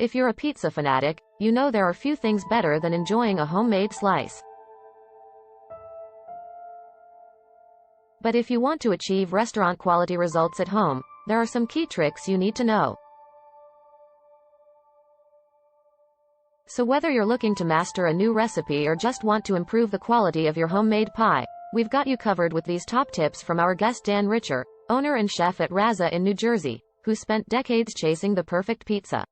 If you're a pizza fanatic, you know there are few things better than enjoying a homemade slice. But if you want to achieve restaurant-quality results at home, there are some key tricks you need to know. So whether you're looking to master a new recipe or just want to improve the quality of your homemade pie, we've got you covered with these top tips from our guest Dan Richer, owner and chef at Razza in New Jersey, who spent decades chasing the perfect pizza.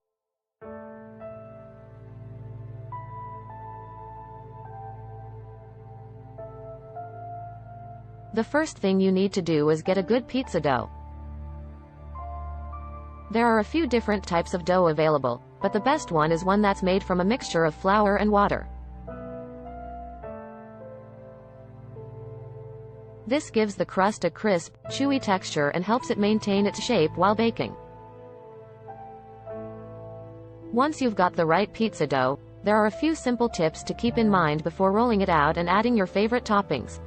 The first thing you need to do is get a good pizza dough. There are a few different types of dough available, but the best one is one that's made from a mixture of flour and water. This gives the crust a crisp, chewy texture and helps it maintain its shape while baking. Once you've got the right pizza dough, there are a few simple tips to keep in mind before rolling it out and adding your favorite toppings.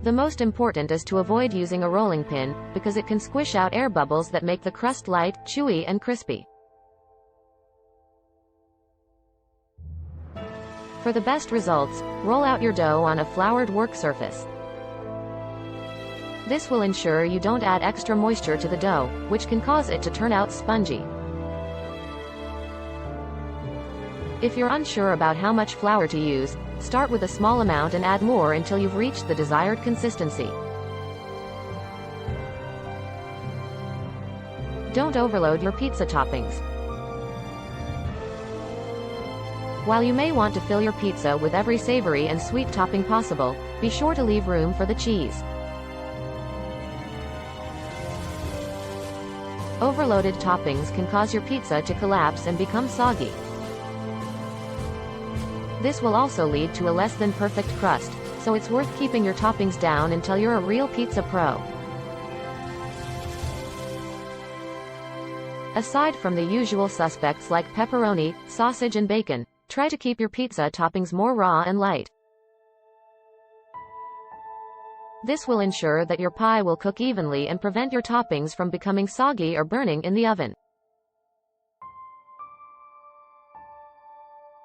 The most important is to avoid using a rolling pin, because it can squish out air bubbles that make the crust light, chewy and crispy. For the best results, roll out your dough on a floured work surface. This will ensure you don't add extra moisture to the dough, which can cause it to turn out spongy. If you're unsure about how much flour to use, start with a small amount and add more until you've reached the desired consistency. Don't overload your pizza toppings. While you may want to fill your pizza with every savory and sweet topping possible, be sure to leave room for the cheese. Overloaded toppings can cause your pizza to collapse and become soggy. This will also lead to a less than perfect crust, so it's worth keeping your toppings down until you're a real pizza pro. Aside from the usual suspects like pepperoni, sausage and bacon, try to keep your pizza toppings more raw and light. This will ensure that your pie will cook evenly and prevent your toppings from becoming soggy or burning in the oven.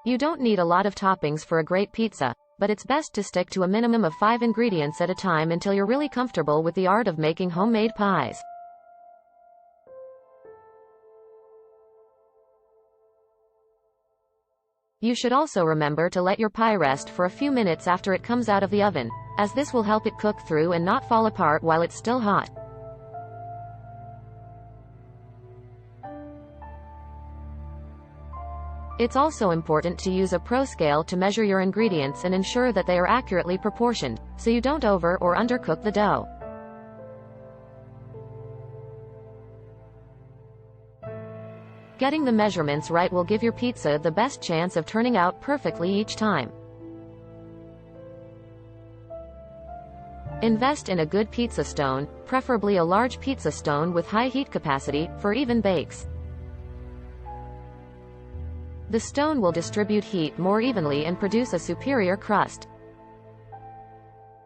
You don't need a lot of toppings for a great pizza, but it's best to stick to a minimum of 5 ingredients at a time until you're really comfortable with the art of making homemade pies. You should also remember to let your pie rest for a few minutes after it comes out of the oven, as this will help it cook through and not fall apart while it's still hot. It's also important to use a pro scale to measure your ingredients and ensure that they are accurately proportioned, so you don't over or undercook the dough. Getting the measurements right will give your pizza the best chance of turning out perfectly each time. Invest in a good pizza stone, preferably a large pizza stone with high heat capacity, for even bakes. The stone will distribute heat more evenly and produce a superior crust.